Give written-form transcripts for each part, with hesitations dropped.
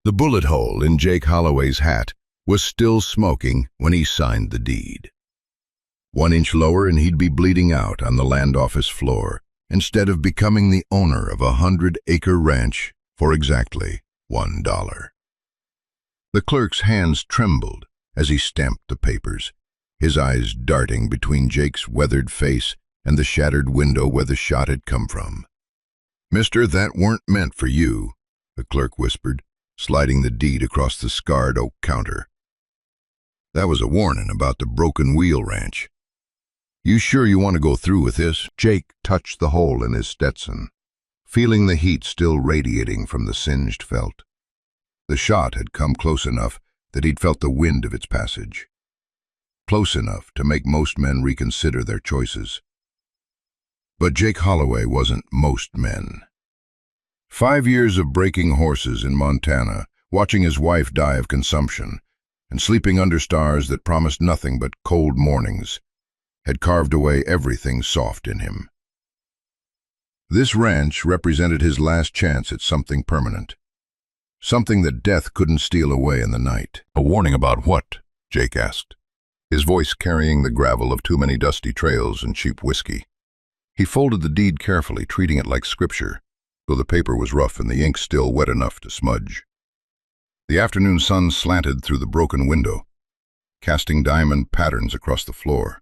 The bullet hole in Jake Holloway's hat was still smoking when he signed the deed. 1 inch lower and he'd be bleeding out on the land office floor, instead of becoming the owner of a 100-acre ranch for exactly $1. The clerk's hands trembled as he stamped the papers, his eyes darting between Jake's weathered face and the shattered window where the shot had come from. "Mister, that weren't meant for you," the clerk whispered, sliding the deed across the scarred oak counter. "That was a warning about the Broken Wheel Ranch. You sure you want to go through with this?" Jake touched the hole in his Stetson, feeling the heat still radiating from the singed felt. The shot had come close enough that he'd felt the wind of its passage. Close enough to make most men reconsider their choices. But Jake Holloway wasn't most men. 5 years of breaking horses in Montana, watching his wife die of consumption, and sleeping under stars that promised nothing but cold mornings, had carved away everything soft in him. This ranch represented his last chance at something permanent, something that death couldn't steal away in the night. "A warning about what?" Jake asked, his voice carrying the gravel of too many dusty trails and cheap whiskey. He folded the deed carefully, treating it like scripture, though the paper was rough and the ink still wet enough to smudge. The afternoon sun slanted through the broken window, casting diamond patterns across the floor,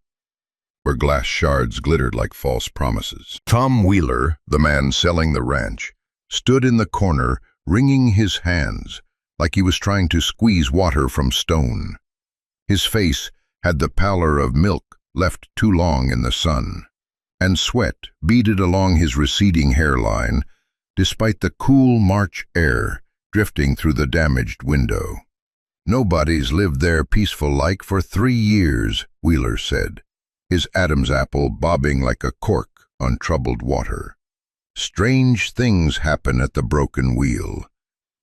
where glass shards glittered like false promises. Tom Wheeler, the man selling the ranch, stood in the corner, wringing his hands like he was trying to squeeze water from stone. His face had the pallor of milk left too long in the sun, and sweat beaded along his receding hairline, despite the cool March air drifting through the damaged window. "Nobody's lived there peaceful-like for 3 years," Wheeler said, his Adam's apple bobbing like a cork on troubled water. "Strange things happen at the Broken Wheel.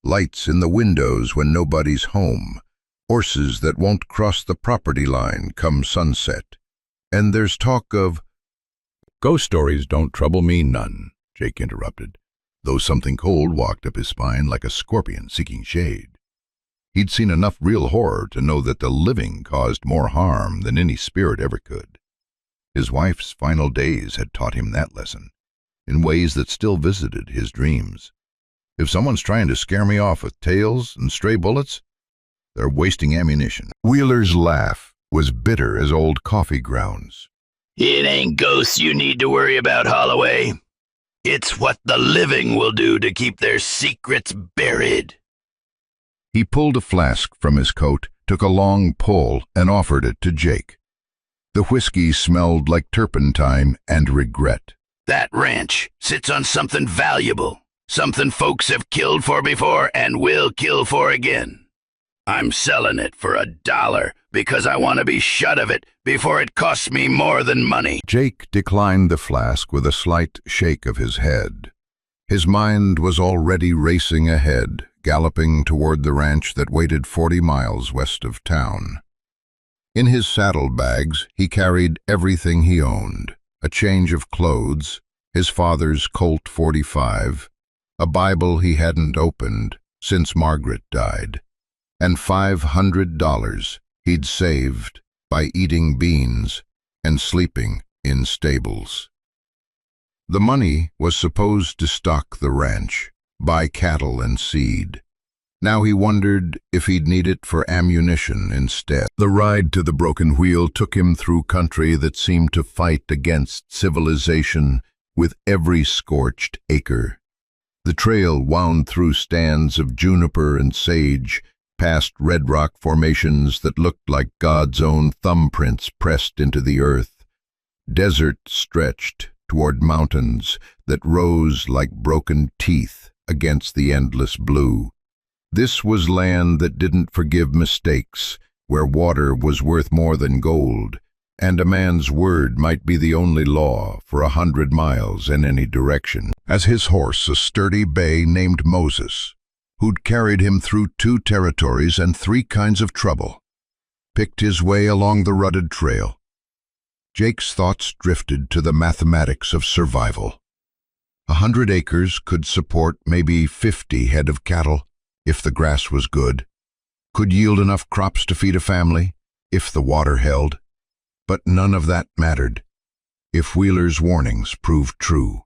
Lights in the windows when nobody's home, horses that won't cross the property line come sunset, and there's talk of—" "Ghost stories don't trouble me none," Jake interrupted, though something cold walked up his spine like a scorpion seeking shade. He'd seen enough real horror to know that the living caused more harm than any spirit ever could. His wife's final days had taught him that lesson, in ways that still visited his dreams. "If someone's trying to scare me off with tales and stray bullets, they're wasting ammunition." Wheeler's laugh was bitter as old coffee grounds. "It ain't ghosts you need to worry about, Holloway. It's what the living will do to keep their secrets buried." He pulled a flask from his coat, took a long pull, and offered it to Jake. The whiskey smelled like turpentine and regret. "That ranch sits on something valuable, something folks have killed for before and will kill for again. I'm selling it for $1 because I want to be shut of it before it costs me more than money." Jake declined the flask with a slight shake of his head. His mind was already racing ahead, galloping toward the ranch that waited 40 miles west of town. In his saddlebags, he carried everything he owned: a change of clothes, his father's Colt .45, a Bible he hadn't opened since Margaret died, and $500 he'd saved by eating beans and sleeping in stables. The money was supposed to stock the ranch, buy cattle and seed. Now he wondered if he'd need it for ammunition instead. The ride to the Broken Wheel took him through country that seemed to fight against civilization with every scorched acre. The trail wound through stands of juniper and sage, past red rock formations that looked like God's own thumbprints pressed into the earth. Desert stretched toward mountains that rose like broken teeth against the endless blue. This was land that didn't forgive mistakes, where water was worth more than gold, and a man's word might be the only law for 100 miles in any direction. As his horse, a sturdy bay named Moses, who'd carried him through 2 territories and 3 kinds of trouble, picked his way along the rutted trail, Jake's thoughts drifted to the mathematics of survival. 100 acres could support maybe 50 head of cattle, if the grass was good, could yield enough crops to feed a family, if the water held. But none of that mattered, if Wheeler's warnings proved true.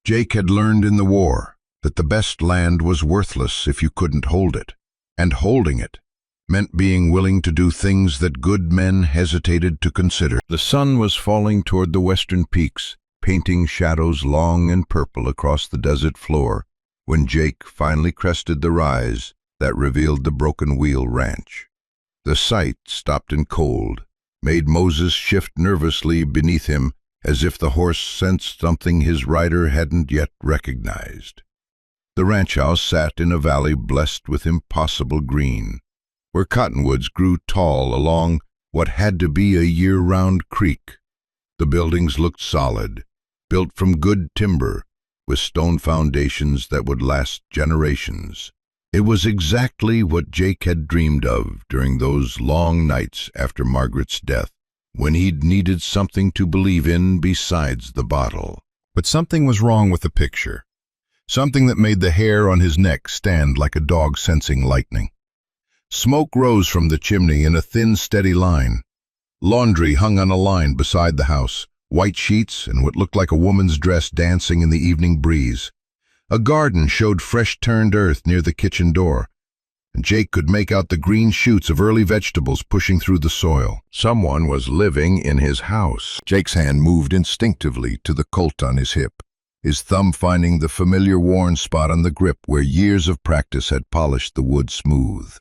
Jake had learned in the war that the best land was worthless if you couldn't hold it, and holding it meant being willing to do things that good men hesitated to consider. The sun was falling toward the western peaks, painting shadows long and purple across the desert floor, when Jake finally crested the rise that revealed the Broken Wheel Ranch. The sight, stopped and cold, made Moses shift nervously beneath him, as if the horse sensed something his rider hadn't yet recognized. The ranch house sat in a valley blessed with impossible green, where cottonwoods grew tall along what had to be a year-round creek. The buildings looked solid, built from good timber, with stone foundations that would last generations. It was exactly what Jake had dreamed of during those long nights after Margaret's death, when he'd needed something to believe in besides the bottle. But something was wrong with the picture, something that made the hair on his neck stand like a dog sensing lightning. Smoke rose from the chimney in a thin, steady line. Laundry hung on a line beside the house, white sheets and what looked like a woman's dress dancing in the evening breeze. A garden showed fresh-turned earth near the kitchen door, and Jake could make out the green shoots of early vegetables pushing through the soil. Someone was living in his house. Jake's hand moved instinctively to the Colt on his hip, his thumb finding the familiar worn spot on the grip where years of practice had polished the wood smooth.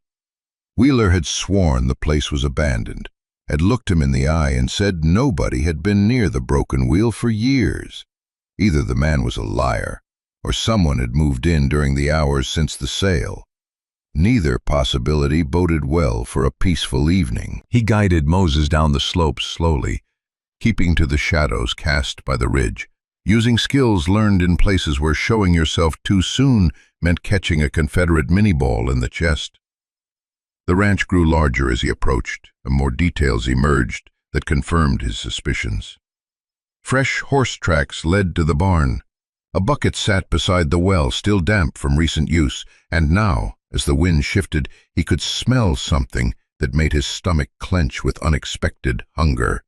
Wheeler had sworn the place was abandoned, had looked him in the eye and said nobody had been near the Broken Wheel for years. Either the man was a liar, or someone had moved in during the hours since the sale. Neither possibility boded well for a peaceful evening. He guided Moses down the slopes slowly, keeping to the shadows cast by the ridge, using skills learned in places where showing yourself too soon meant catching a Confederate mini-ball in the chest. The ranch grew larger as he approached, and more details emerged that confirmed his suspicions. Fresh horse tracks led to the barn. A bucket sat beside the well, still damp from recent use, and now, as the wind shifted, he could smell something that made his stomach clench with unexpected hunger.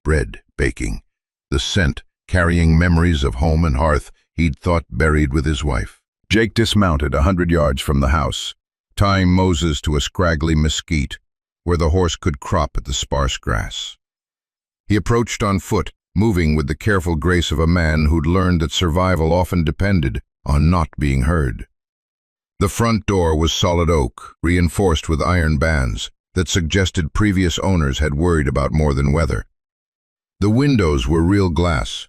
Bread baking, the scent carrying memories of home and hearth he'd thought buried with his wife. Jake dismounted 100 yards from the house, tying Moses to a scraggly mesquite where the horse could crop at the sparse grass. He approached on foot, moving with the careful grace of a man who'd learned that survival often depended on not being heard. The front door was solid oak, reinforced with iron bands that suggested previous owners had worried about more than weather. The windows were real glass,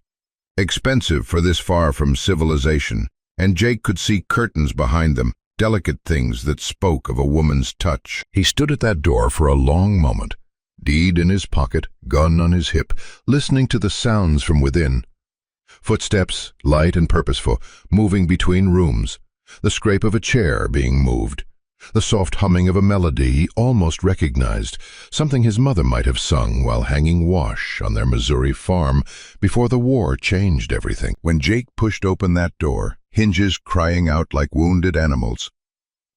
expensive for this far from civilization, and Jake could see curtains behind them, delicate things that spoke of a woman's touch. He stood at that door for a long moment, deed in his pocket, gun on his hip, listening to the sounds from within. Footsteps, light and purposeful, moving between rooms, the scrape of a chair being moved, the soft humming of a melody he almost recognized, something his mother might have sung while hanging wash on their Missouri farm before the war changed everything. When Jake pushed open that door, hinges crying out like wounded animals,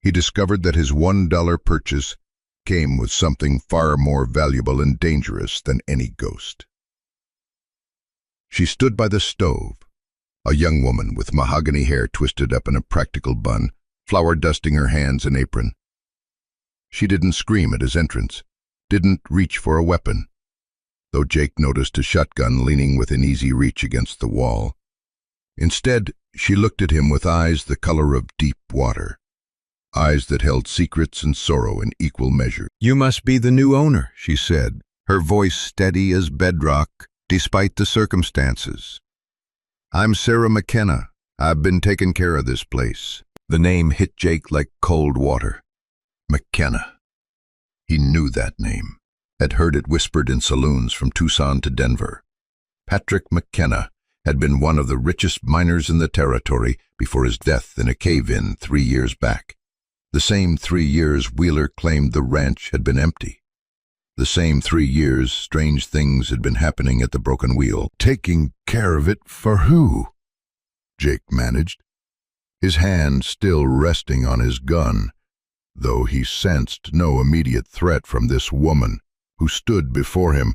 he discovered that his $1 purchase came with something far more valuable and dangerous than any ghost. She stood by the stove, a young woman with mahogany hair twisted up in a practical bun, flour dusting her hands and apron. She didn't scream at his entrance, didn't reach for a weapon, though Jake noticed a shotgun leaning within easy reach against the wall. Instead, she looked at him with eyes the color of deep water, eyes that held secrets and sorrow in equal measure. "You must be the new owner," she said, her voice steady as bedrock despite the circumstances. "I'm Sarah McKenna. I've been taking care of this place." The name hit Jake like cold water. McKenna. He knew that name, had heard it whispered in saloons from Tucson to Denver. Patrick McKenna had been one of the richest miners in the territory before his death in a cave-in 3 years back. The same 3 years Wheeler claimed the ranch had been empty. The same 3 years strange things had been happening at the Broken Wheel. Taking care of it for who? Jake managed. his hand still resting on his gun, though he sensed no immediate threat from this woman who stood before him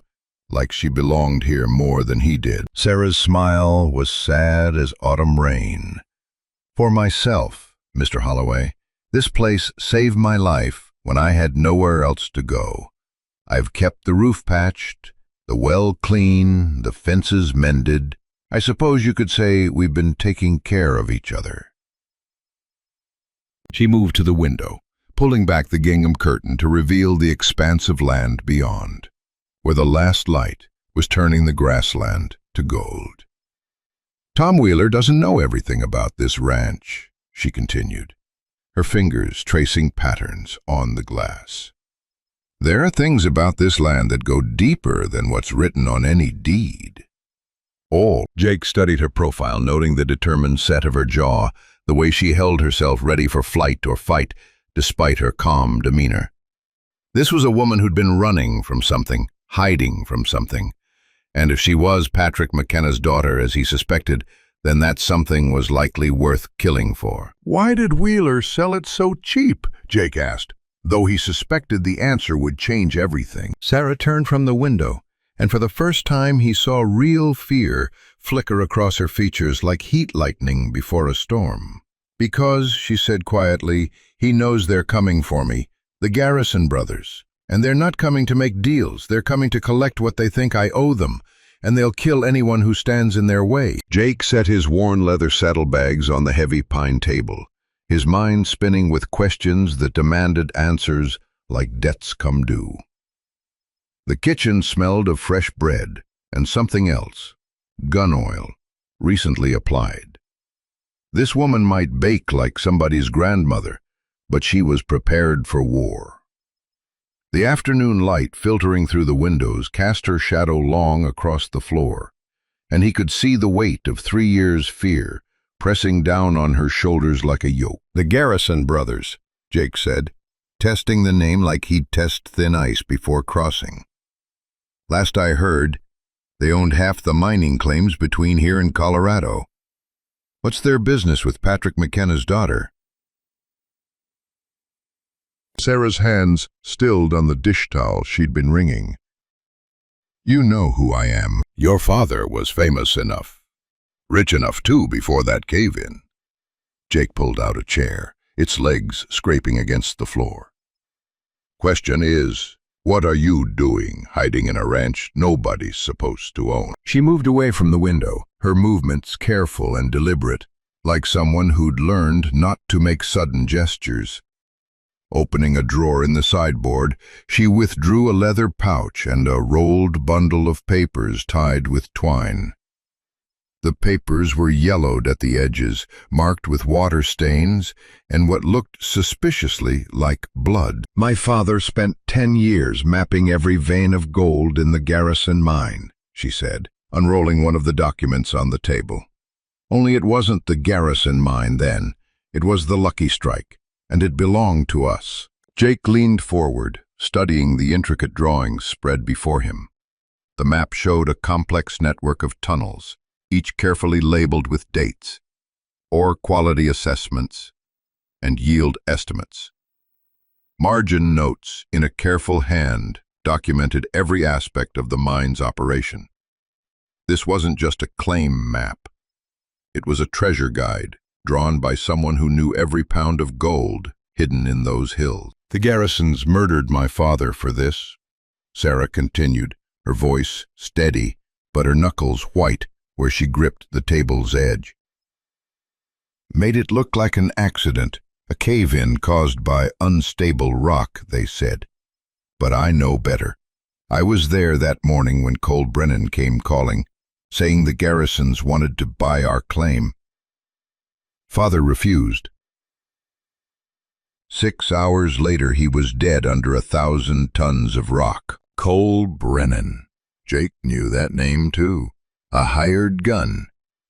like she belonged here more than he did. Sarah's smile was sad as autumn rain. "For myself, Mr. Holloway, this place saved my life when I had nowhere else to go. I've kept the roof patched, the well clean, the fences mended. I suppose you could say we've been taking care of each other." She moved to the window, pulling back the gingham curtain to reveal the expanse of land beyond, where the last light was turning the grassland to gold. "Tom Wheeler doesn't know everything about this ranch," she continued, her fingers tracing patterns on the glass. "There are things about this land that go deeper than what's written on any deed." Jake studied her profile, noting the determined set of her jaw, the way she held herself ready for flight or fight, despite her calm demeanor. This was a woman who'd been running from something, hiding from something. And if she was Patrick McKenna's daughter, as he suspected, then that something was likely worth killing for. "Why did Wheeler sell it so cheap?" Jake asked, though he suspected the answer would change everything. Sarah turned from the window, and for the first time he saw real fear flicker across her features like heat lightning before a storm. "Because," she said quietly, "he knows they're coming for me, the Garrison brothers. And they're not coming to make deals, they're coming to collect what they think I owe them, and they'll kill anyone who stands in their way." Jake set his worn leather saddlebags on the heavy pine table, his mind spinning with questions that demanded answers like debts come due. The kitchen smelled of fresh bread and something else, gun oil, recently applied. This woman might bake like somebody's grandmother, but she was prepared for war. The afternoon light filtering through the windows cast her shadow long across the floor, and he could see the weight of 3 years' fear pressing down on her shoulders like a yoke. "The Garrison brothers," Jake said, testing the name like he'd test thin ice before crossing. "Last I heard, they owned half the mining claims between here and Colorado. What's their business with Patrick McKenna's daughter?" Sarah's hands stilled on the dish towel she'd been wringing. "You know who I am. Your father was famous enough. Rich enough, too, before that cave-in." Jake pulled out a chair, its legs scraping against the floor. "Question is, what are you doing hiding in a ranch nobody's supposed to own?" She moved away from the window, her movements careful and deliberate, like someone who'd learned not to make sudden gestures. Opening a drawer in the sideboard, she withdrew a leather pouch and a rolled bundle of papers tied with twine. The papers were yellowed at the edges, marked with water stains and what looked suspiciously like blood. "My father spent 10 years mapping every vein of gold in the Garrison mine," she said, unrolling one of the documents on the table. "Only it wasn't the Garrison mine then, it was the Lucky Strike, and it belonged to us." Jake leaned forward, studying the intricate drawings spread before him. The map showed a complex network of tunnels, each carefully labeled with dates, ore quality assessments, and yield estimates. Margin notes in a careful hand documented every aspect of the mine's operation. This wasn't just a claim map. It was a treasure guide, drawn by someone who knew every pound of gold hidden in those hills. "The Garrisons murdered my father for this," Sarah continued, her voice steady, but her knuckles white where she gripped the table's edge. "Made it look like an accident, a cave-in caused by unstable rock, they said. But I know better. I was there that morning when Cole Brennan came calling, saying the Garrisons wanted to buy our claim. Father refused. 6 hours later he was dead under 1,000 tons of rock." Cole Brennan. Jake knew that name too. A hired gun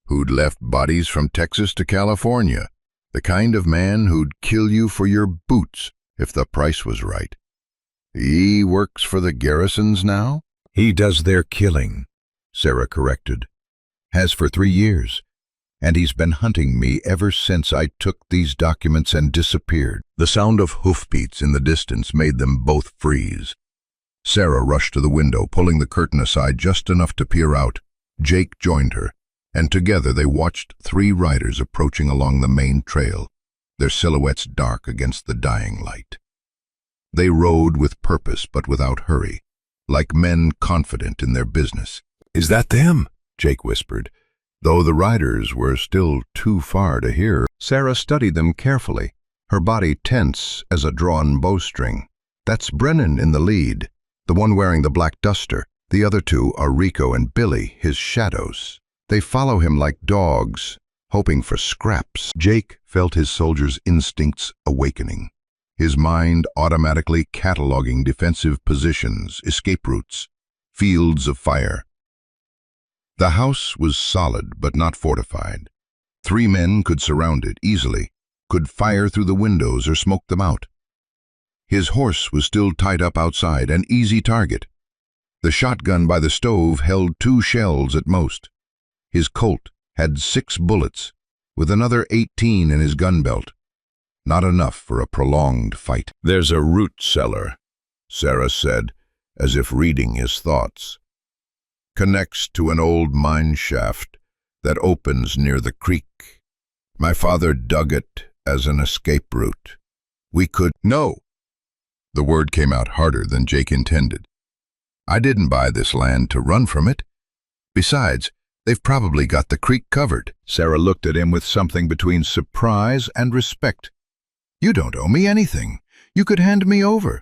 who'd left bodies from Texas to California. The kind of man who'd kill you for your boots if the price was right. He works for the Garrisons now? "He does their killing," Sarah corrected. "Has for 3 years. and he's been hunting me ever since I took these documents and disappeared." The sound of hoofbeats in the distance made them both freeze. Sarah rushed to the window, pulling the curtain aside just enough to peer out. Jake joined her, and together they watched 3 riders approaching along the main trail, their silhouettes dark against the dying light. They rode with purpose but without hurry, like men confident in their business. "Is that them?" Jake whispered, though the riders were still too far to hear. Sarah studied them carefully, her body tense as a drawn bowstring. "That's Brennan in the lead, the one wearing the black duster. The other 2 are Rico and Billy, his shadows. They follow him like dogs, hoping for scraps." Jake felt his soldier's instincts awakening, his mind automatically cataloging defensive positions, escape routes, fields of fire. The house was solid but not fortified. 3 men could surround it easily, could fire through the windows or smoke them out. His horse was still tied up outside, an easy target. The shotgun by the stove held 2 shells at most. His Colt had 6 bullets, with another 18 in his gun belt. Not enough for a prolonged fight. "There's a root cellar," Sarah said, as if reading his thoughts. "Connects to an old mine shaft that opens near the creek. My father dug it as an escape route. We could—" "No!" The word came out harder than Jake intended. "I didn't buy this land to run from it. Besides, they've probably got the creek covered." Sarah looked at him with something between surprise and respect. "You don't owe me anything. You could hand me over.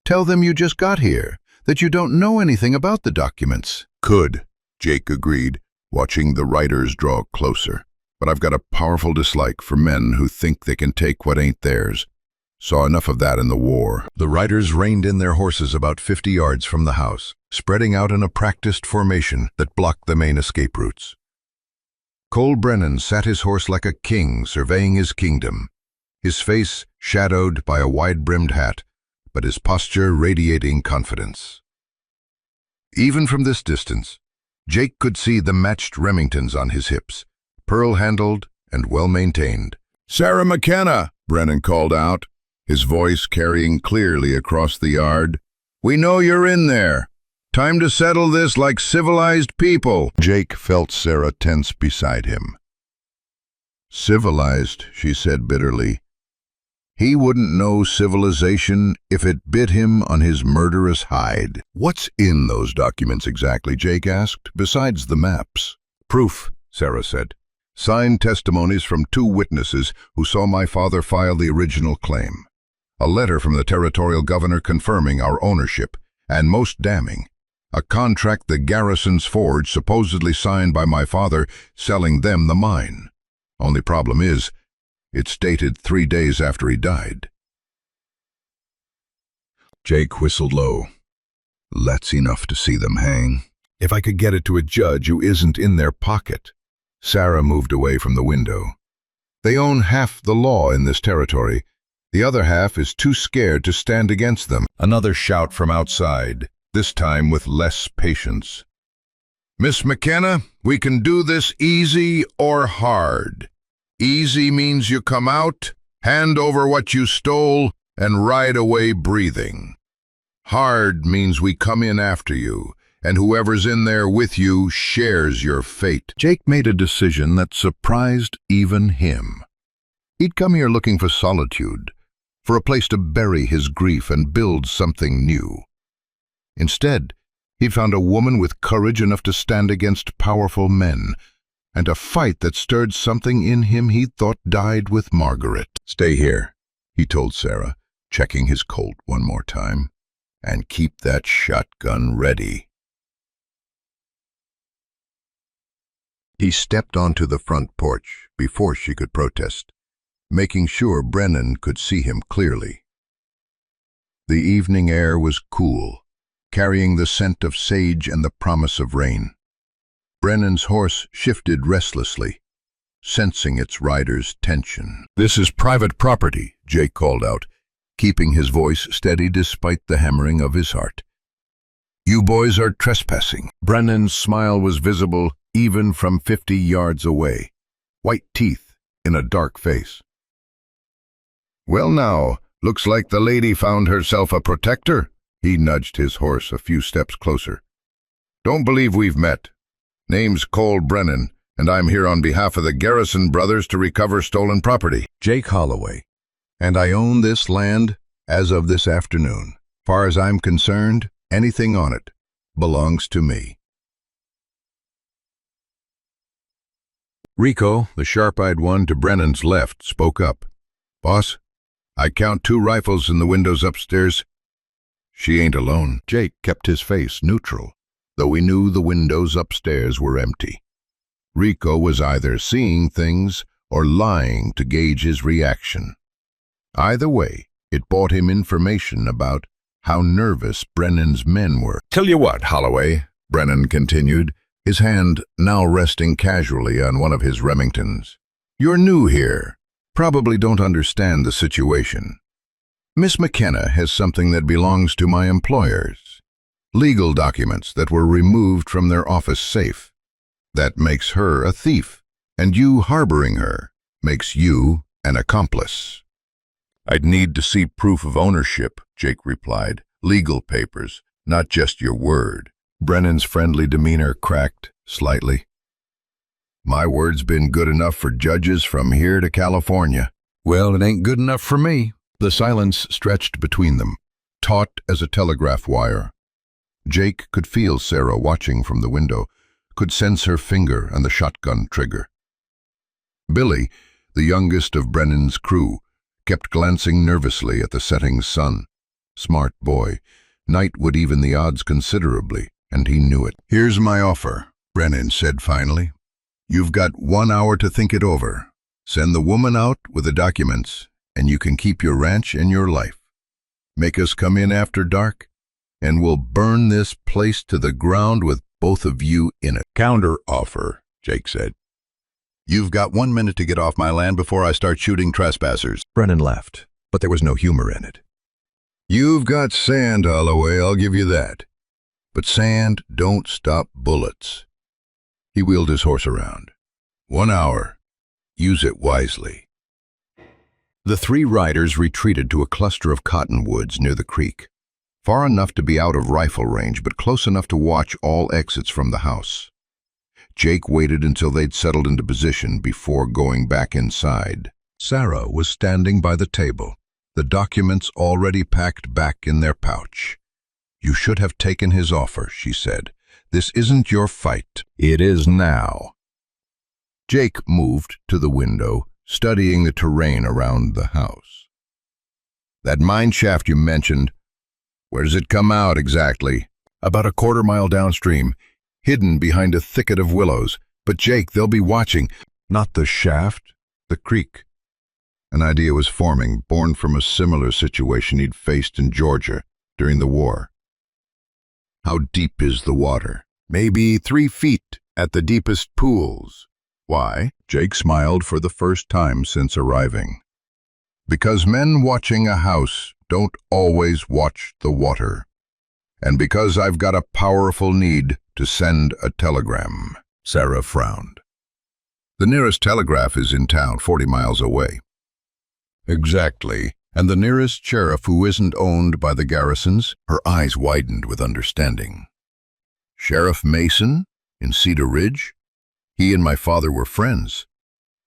Tell them you just got here, that you don't know anything about the documents." "Could," Jake agreed, watching the riders draw closer. "But I've got a powerful dislike for men who think they can take what ain't theirs. Saw enough of that in the war." The riders reined in their horses about 50 yards from the house, spreading out in a practiced formation that blocked the main escape routes. Cole Brennan sat his horse like a king surveying his kingdom, his face shadowed by a wide-brimmed hat, but his posture radiating confidence. Even from this distance, Jake could see the matched Remingtons on his hips, pearl-handled and well-maintained. "Sarah McKenna," Brennan called out, his voice carrying clearly across the yard. "We know you're in there. Time to settle this like civilized people." Jake felt Sarah tense beside him. "Civilized," she said bitterly. "He wouldn't know civilization if it bit him on his murderous hide." "What's in those documents exactly?" Jake asked, "besides the maps?" "Proof," Sarah said. "Signed testimonies from 2 witnesses who saw my father file the original claim. A letter from the territorial governor confirming our ownership, and most damning, a contract the garrisons forged supposedly signed by my father selling them the mine. Only problem is, it's dated 3 days after he died." Jake whistled low. "That's enough to see them hang. If I could get it to a judge who isn't in their pocket." Sarah moved away from the window. "They own half the law in this territory. The other half is too scared to stand against them." Another shout from outside, this time with less patience. "Miss McKenna, we can do this easy or hard. Easy means you come out, hand over what you stole, and ride away breathing. Hard means we come in after you, and whoever's in there with you shares your fate." Jake made a decision that surprised even him. He'd come here looking for solitude, for a place to bury his grief and build something new. Instead, he found a woman with courage enough to stand against powerful men, and a fight that stirred something in him he thought died with Margaret. "Stay here," he told Sarah, checking his Colt one more time, "and keep that shotgun ready." He stepped onto the front porch before she could protest, making sure Brennan could see him clearly. The evening air was cool, carrying the scent of sage and the promise of rain. Brennan's horse shifted restlessly, sensing its rider's tension. "This is private property," Jake called out, keeping his voice steady despite the hammering of his heart. "You boys are trespassing." Brennan's smile was visible even from 50 yards away. white teeth in a dark face. "Well now, looks like the lady found herself a protector." He nudged his horse a few steps closer. "Don't believe we've met. Name's Cole Brennan, and I'm here on behalf of the Garrison brothers to recover stolen property." "Jake Holloway, and I own this land as of this afternoon. Far as I'm concerned, anything on it belongs to me." Rico, the sharp-eyed one to Brennan's left, spoke up. "Boss, I count 2 rifles in the windows upstairs." "She ain't alone." Jake kept his face neutral, though he knew the windows upstairs were empty. Rico was either seeing things or lying to gauge his reaction. Either way, it brought him information about how nervous Brennan's men were. "Tell you what, Holloway," Brennan continued, his hand now resting casually on one of his Remingtons. "You're new here. Probably don't understand the situation. Miss McKenna has something that belongs to my employers. Legal documents that were removed from their office safe. That makes her a thief, and you harboring her makes you an accomplice." "I'd need to see proof of ownership," Jake replied. "Legal papers, not just your word." Brennan's friendly demeanor cracked slightly. "My word's been good enough for judges from here to California." "Well, it ain't good enough for me." The silence stretched between them, taut as a telegraph wire. Jake could feel Sarah watching from the window, could sense her finger on the shotgun trigger. Billy, the youngest of Brennan's crew, kept glancing nervously at the setting sun. Smart boy. Night would even the odds considerably, and he knew it. "Here's my offer," Brennan said finally. "You've got 1 hour to think it over. Send the woman out with the documents, and you can keep your ranch and your life. Make us come in after dark, and we'll burn this place to the ground with both of you in it." "Counter offer," Jake said. "You've got 1 minute to get off my land before I start shooting trespassers." Brennan laughed, but there was no humor in it. "You've got sand, Holloway, I'll give you that. But sand don't stop bullets." He wheeled his horse around. 1 hour. Use it wisely." The 3 riders retreated to a cluster of cottonwoods near the creek, far enough to be out of rifle range, but close enough to watch all exits from the house. Jake waited until they'd settled into position before going back inside. Sarah was standing by the table, the documents already packed back in their pouch. "You should have taken his offer," she said. "This isn't your fight." "It is now." Jake moved to the window, studying the terrain around the house. "That mine shaft you mentioned, where does it come out exactly?" "About a quarter-mile downstream, hidden behind a thicket of willows. But Jake, they'll be watching." "Not the shaft, the creek." An idea was forming, born from a similar situation he'd faced in Georgia during the war. "How deep is the water?" "Maybe 3 feet at the deepest pools." "Why?" Jake smiled for the first time since arriving. "Because men watching a house don't always watch the water. And because I've got a powerful need to send a telegram." Sarah frowned. "The nearest telegraph is in town, 40 miles away." "Exactly. And the nearest sheriff who isn't owned by the Garrisons?" Her eyes widened with understanding. "Sheriff Mason in Cedar Ridge? He and my father were friends.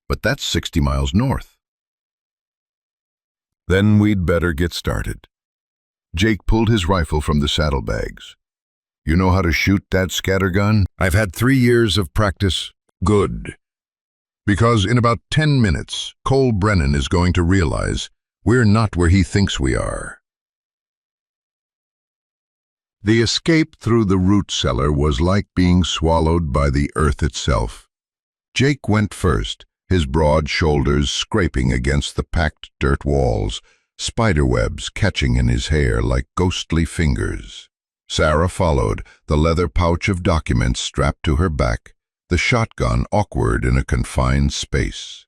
But that's 60 miles north." "Then we'd better get started." Jake pulled his rifle from the saddlebags. "You know how to shoot that scattergun?" "I've had 3 years of practice." "Good. Because in about 10 minutes, Cole Brennan is going to realize we're not where he thinks we are." The escape through the root cellar was like being swallowed by the earth itself. Jake went first, his broad shoulders scraping against the packed dirt walls, spiderwebs catching in his hair like ghostly fingers. Sarah followed, the leather pouch of documents strapped to her back, the shotgun awkward in a confined space.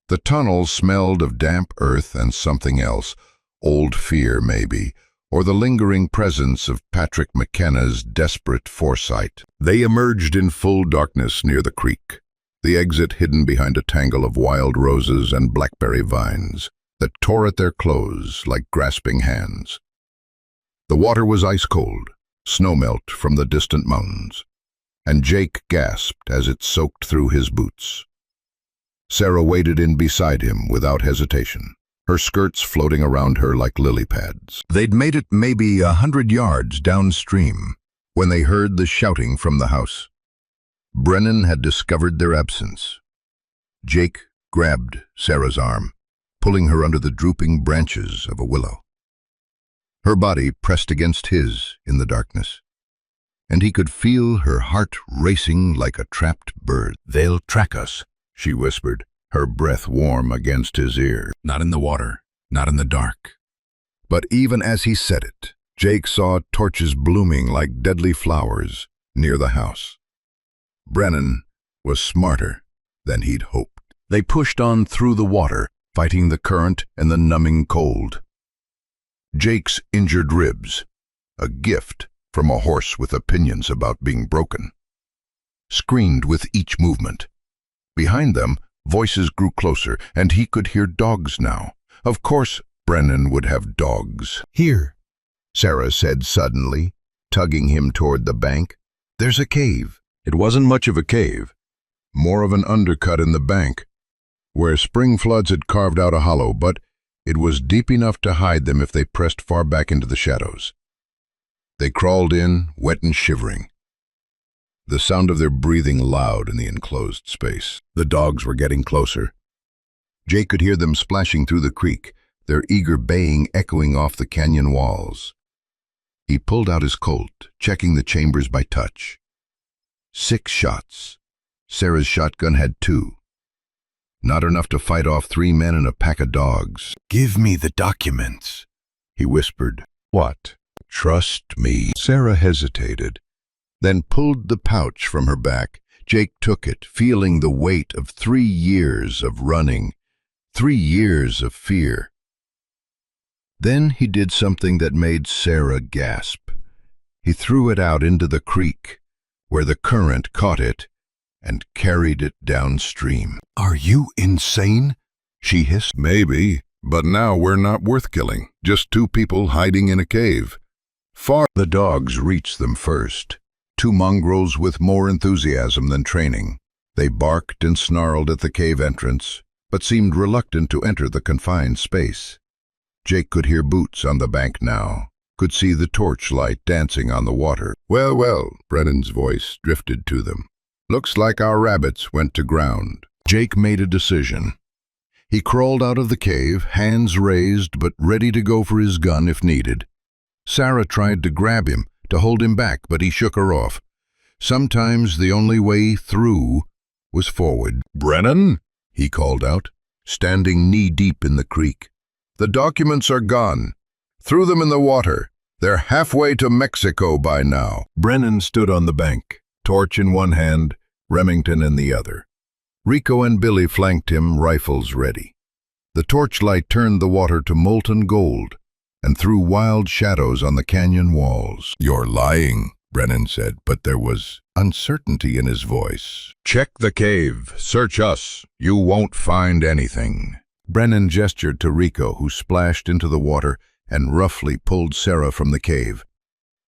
The tunnel smelled of damp earth and something else, old fear maybe, or the lingering presence of Patrick McKenna's desperate foresight. They emerged in full darkness near the creek. the exit hidden behind a tangle of wild roses and blackberry vines that tore at their clothes like grasping hands. The water was ice-cold, snowmelt from the distant mountains, and Jake gasped as it soaked through his boots. Sarah waded in beside him without hesitation, her skirts floating around her like lily pads. They'd made it maybe 100 yards downstream when they heard the shouting from the house. Brennan had discovered their absence. Jake grabbed Sarah's arm, pulling her under the drooping branches of a willow. Her body pressed against his in the darkness, and he could feel her heart racing like a trapped bird. "They'll track us," she whispered, her breath warm against his ear. "Not in the water, not in the dark." But even as he said it, Jake saw torches blooming like deadly flowers near the house. Brennan was smarter than he'd hoped. They pushed on through the water, fighting the current and the numbing cold. Jake's injured ribs, a gift from a horse with opinions about being broken, screamed with each movement. Behind them, voices grew closer, and he could hear dogs now. Of course, Brennan would have dogs. "Here," Sarah said suddenly, tugging him toward the bank. "There's a cave." It wasn't much of a cave, more of an undercut in the bank, where spring floods had carved out a hollow, but it was deep enough to hide them if they pressed far back into the shadows. They crawled in, wet and shivering, the sound of their breathing loud in the enclosed space. The dogs were getting closer. Jake could hear them splashing through the creek, their eager baying echoing off the canyon walls. He pulled out his Colt, checking the chambers by touch. 6 shots. Sarah's shotgun had 2. Not enough to fight off 3 men and a pack of dogs. "Give me the documents," he whispered. "What?" "Trust me." Sarah hesitated, then pulled the pouch from her back. Jake took it, feeling the weight of 3 years of running, 3 years of fear. Then he did something that made Sarah gasp. He threw it out into the creek, where the current caught it and carried it downstream. "Are you insane?" she hissed. "Maybe, but now we're not worth killing. Just 2 people hiding in a cave." The dogs reached them first, 2 mongrels with more enthusiasm than training. They barked and snarled at the cave entrance, but seemed reluctant to enter the confined space. Jake could hear boots on the bank now, could see the torchlight dancing on the water. "Well, well," Brennan's voice drifted to them. "Looks like our rabbits went to ground." Jake made a decision. He crawled out of the cave, hands raised but ready to go for his gun if needed. Sarah tried to grab him, to hold him back, but he shook her off. Sometimes the only way through was forward. "Brennan," he called out, standing knee-deep in the creek. "The documents are gone. Threw them in the water. They're halfway to Mexico by now." Brennan stood on the bank, torch in one hand, Remington in the other. Rico and Billy flanked him, rifles ready. The torchlight turned the water to molten gold and threw wild shadows on the canyon walls. "You're lying," Brennan said, but there was uncertainty in his voice. "Check the cave. Search us. You won't find anything." Brennan gestured to Rico, who splashed into the water and roughly pulled Sarah from the cave.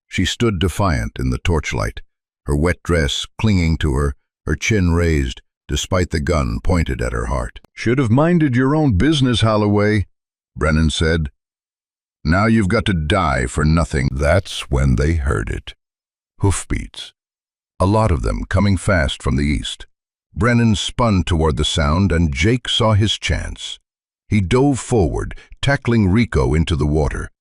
She stood defiant in the torchlight, her wet dress clinging to her, her chin raised, despite the gun pointed at her heart. "Should have minded your own business, Holloway," Brennan said. "Now you've got to die for nothing." That's when they heard it. Hoofbeats. A lot of them coming fast from the east. Brennan spun toward the sound, and Jake saw his chance. He dove forward, tackling Rico into the water.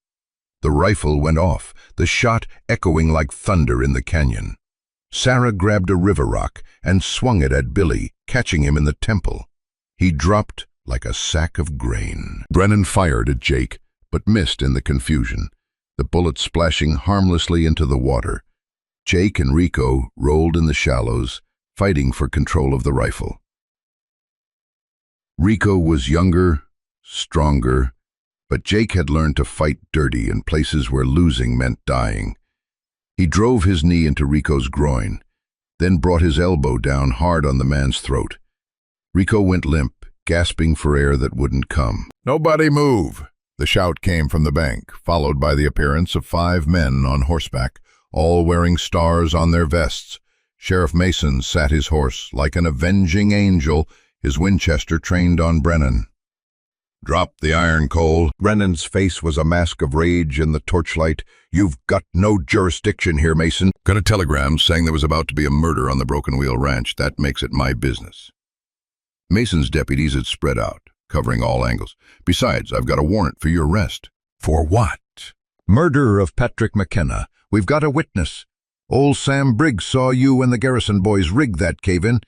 The rifle went off, the shot echoing like thunder in the canyon. Sarah grabbed a river rock and swung it at Billy, catching him in the temple. He dropped like a sack of grain. Brennan fired at Jake, but missed in the confusion, the bullet splashing harmlessly into the water. Jake and Rico rolled in the shallows, fighting for control of the rifle. Rico was younger, stronger, but Jake had learned to fight dirty in places where losing meant dying. He drove his knee into Rico's groin. then brought his elbow down hard on the man's throat. Rico went limp, gasping for air that wouldn't come. "Nobody move!" The shout came from the bank, followed by the appearance of 5 men on horseback, all wearing stars on their vests. Sheriff Mason sat his horse like an avenging angel, his Winchester trained on Brennan. "Drop the iron, Cole." Brennan's face was a mask of rage in the torchlight. "You've got no jurisdiction here, Mason." "Got a telegram saying there was about to be a murder on the Broken Wheel Ranch. That makes it my business." Mason's deputies had spread out, covering all angles. "Besides, I've got a warrant for your arrest." "For what?" "Murder of Patrick McKenna. We've got a witness. Old Sam Briggs saw you and the Garrison boys rig that cave-in.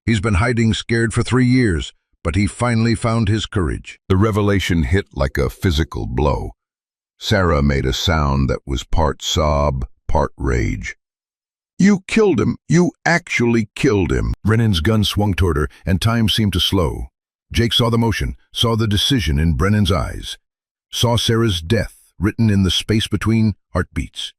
He's been hiding scared for 3 years, but he finally found his courage." The revelation hit like a physical blow. Sarah made a sound that was part sob, part rage. "You killed him. You actually killed him." Brennan's gun swung toward her, and time seemed to slow. Jake saw the motion, saw the decision in Brennan's eyes, saw Sarah's death written in the space between heartbeats.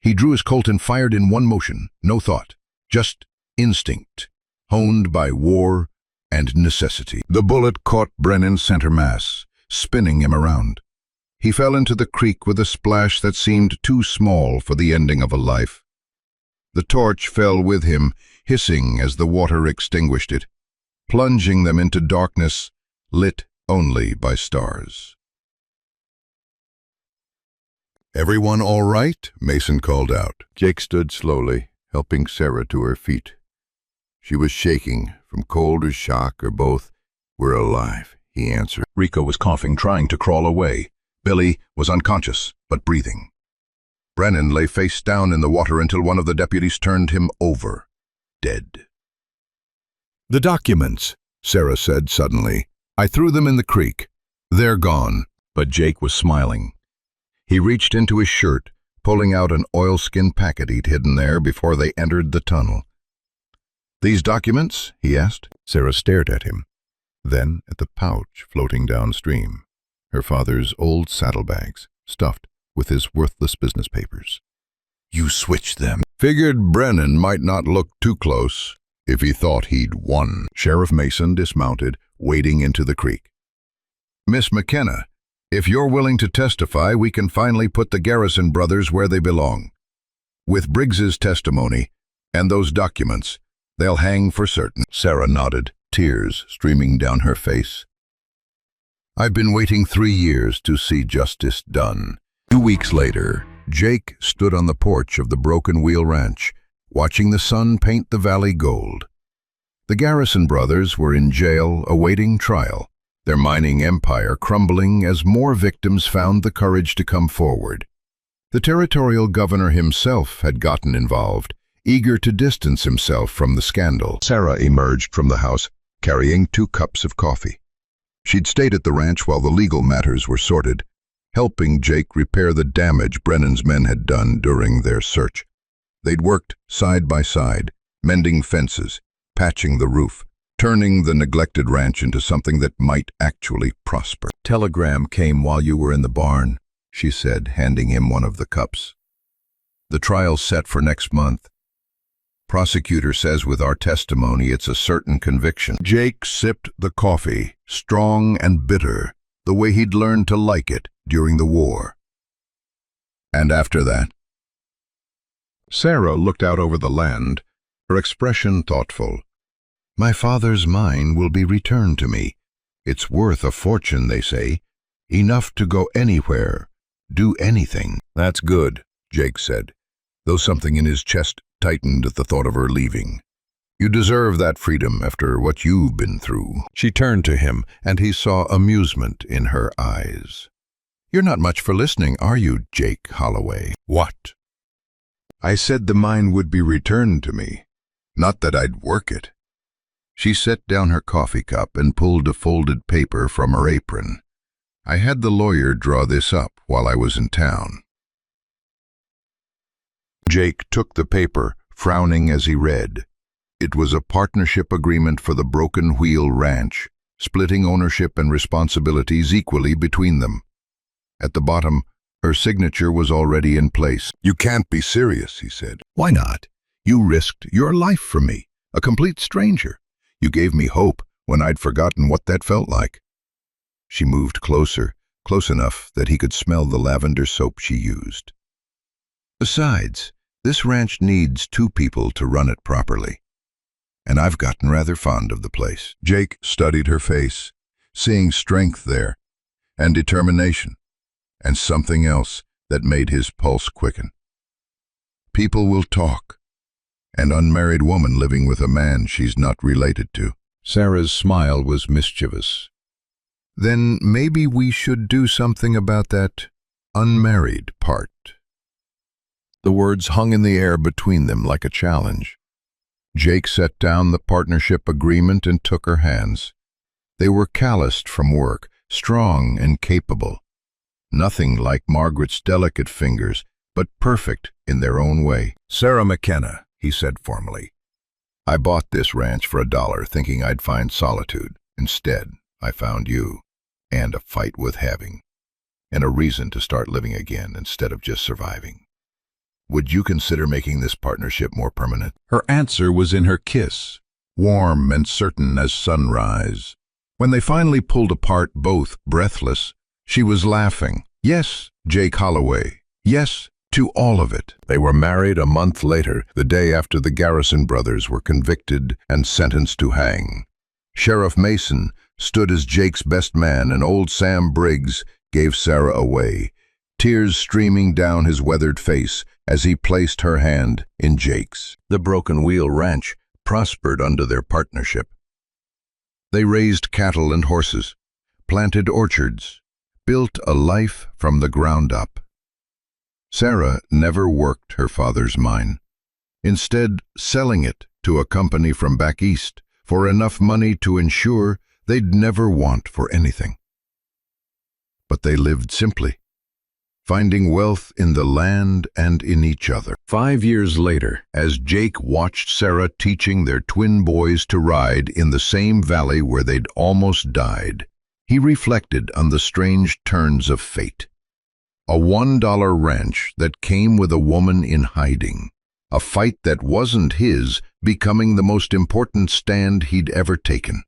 He drew his Colt and fired in one motion, no thought, just instinct, honed by war and necessity. The bullet caught Brennan's center mass, spinning him around. He fell into the creek with a splash that seemed too small for the ending of a life. The torch fell with him, hissing as the water extinguished it, plunging them into darkness lit only by stars. "Everyone all right?" Mason called out. Jake stood slowly, helping Sarah to her feet. She was shaking from cold or shock or both. "We're alive," he answered. Rico was coughing, trying to crawl away. Billy was unconscious, but breathing. Brennan lay face down in the water until one of the deputies turned him over, dead. "The documents," Sarah said suddenly. "I threw them in the creek. They're gone." But Jake was smiling. He reached into his shirt, pulling out an oilskin packet he'd hidden there before they entered the tunnel. "These documents?" he asked. Sarah stared at him, then at the pouch floating downstream, her father's old saddlebags, stuffed with his worthless business papers. "You switched them." "Figured Brennan might not look too close if he thought he'd won." Sheriff Mason dismounted, wading into the creek. "Miss McKenna, if you're willing to testify, we can finally put the Garrison brothers where they belong. With Briggs's testimony and those documents, they'll hang for certain." Sarah nodded, tears streaming down her face. "I've been waiting 3 years to see justice done." 2 weeks later, Jake stood on the porch of the Broken Wheel Ranch, watching the sun paint the valley gold. The Garrison brothers were in jail awaiting trial, their mining empire crumbling as more victims found the courage to come forward. The territorial governor himself had gotten involved, eager to distance himself from the scandal. Sarah emerged from the house, carrying 2 cups of coffee. She'd stayed at the ranch while the legal matters were sorted, helping Jake repair the damage Brennan's men had done during their search. They'd worked side by side, mending fences, patching the roof, turning the neglected ranch into something that might actually prosper. "Telegram came while you were in the barn," she said, handing him one of the cups. "The trial's set for next month. Prosecutor says with our testimony it's a certain conviction." Jake sipped the coffee, strong and bitter, the way he'd learned to like it during the war. "And after that?" Sarah looked out over the land, her expression thoughtful. "My father's mine will be returned to me. It's worth a fortune, they say. Enough to go anywhere, do anything." "That's good," Jake said, though something in his chest tightened at the thought of her leaving. "You deserve that freedom after what you've been through." She turned to him, and he saw amusement in her eyes. "You're not much for listening, are you, Jake Holloway?" "What?" "I said the mine would be returned to me, not that I'd work it." She set down her coffee cup and pulled a folded paper from her apron. "I had the lawyer draw this up while I was in town." Jake took the paper, frowning as he read. It was a partnership agreement for the Broken Wheel Ranch, splitting ownership and responsibilities equally between them. At the bottom, her signature was already in place. "You can't be serious," he said. "Why not? You risked your life for me, a complete stranger. You gave me hope when I'd forgotten what that felt like." She moved closer, close enough that he could smell the lavender soap she used. "Besides, this ranch needs 2 people to run it properly. And I've gotten rather fond of the place." Jake studied her face, seeing strength there, and determination, and something else that made his pulse quicken. "People will talk. An unmarried woman living with a man she's not related to." Sarah's smile was mischievous. "Then maybe we should do something about that unmarried part." The words hung in the air between them like a challenge. Jake set down the partnership agreement and took her hands. They were calloused from work, strong and capable. Nothing like Margaret's delicate fingers, but perfect in their own way. "Sarah McKenna," he said formally. "I bought this ranch for $1 thinking I'd find solitude. Instead, I found you, and a fight worth having, and a reason to start living again instead of just surviving. Would you consider making this partnership more permanent?" Her answer was in her kiss, warm and certain as sunrise. When they finally pulled apart, both breathless, she was laughing. Yes, Jake Holloway. Yes, to all of it. They were married a month later, the day after the Garrison brothers were convicted and sentenced to hang. Sheriff Mason stood as Jake's best man, and old Sam Briggs gave Sarah away, tears streaming down his weathered face as he placed her hand in Jake's. The Broken Wheel Ranch prospered under their partnership. They raised cattle and horses, planted orchards, built a life from the ground up. Sarah never worked her father's mine, instead selling it to a company from back east for enough money to ensure they'd never want for anything. But they lived simply, finding wealth in the land and in each other. 5 years later, as Jake watched Sarah teaching their twin boys to ride in the same valley where they'd almost died, he reflected on the strange turns of fate. A $1 ranch that came with a woman in hiding, a fight that wasn't his becoming the most important stand he'd ever taken,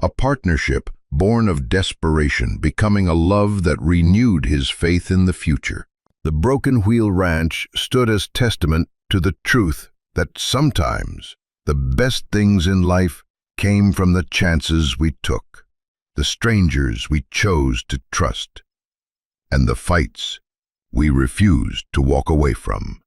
a partnership born of desperation becoming a love that renewed his faith in the future. The Broken Wheel Ranch stood as testament to the truth that sometimes the best things in life came from the chances we took, the strangers we chose to trust, and the fights we refused to walk away from.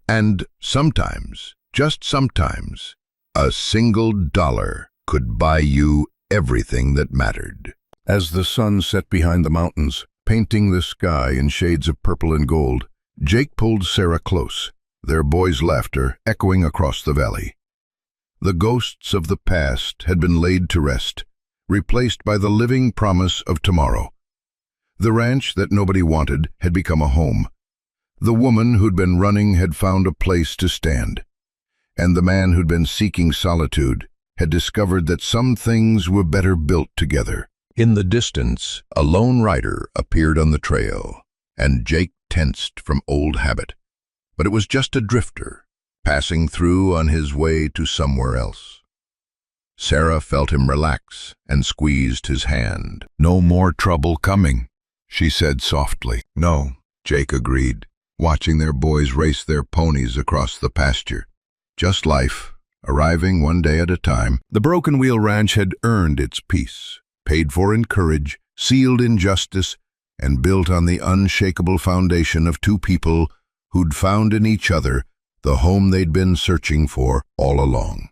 And sometimes, just sometimes, a single dollar could buy you everything that mattered. As the sun set behind the mountains, painting the sky in shades of purple and gold, Jake pulled Sarah close, their boys' laughter echoing across the valley. The ghosts of the past had been laid to rest, replaced by the living promise of tomorrow. The ranch that nobody wanted had become a home. The woman who'd been running had found a place to stand, and the man who'd been seeking solitude had discovered that some things were better built together. In the distance, a lone rider appeared on the trail, and Jake tensed from old habit. But it was just a drifter, passing through on his way to somewhere else. Sarah felt him relax and squeezed his hand. "No more trouble coming," she said softly. "No," Jake agreed, watching their boys race their ponies across the pasture. "Just life, arriving one day at a time." The Broken Wheel Ranch had earned its peace, paid for in courage, sealed in justice, and built on the unshakable foundation of 2 people who'd found in each other the home they'd been searching for all along.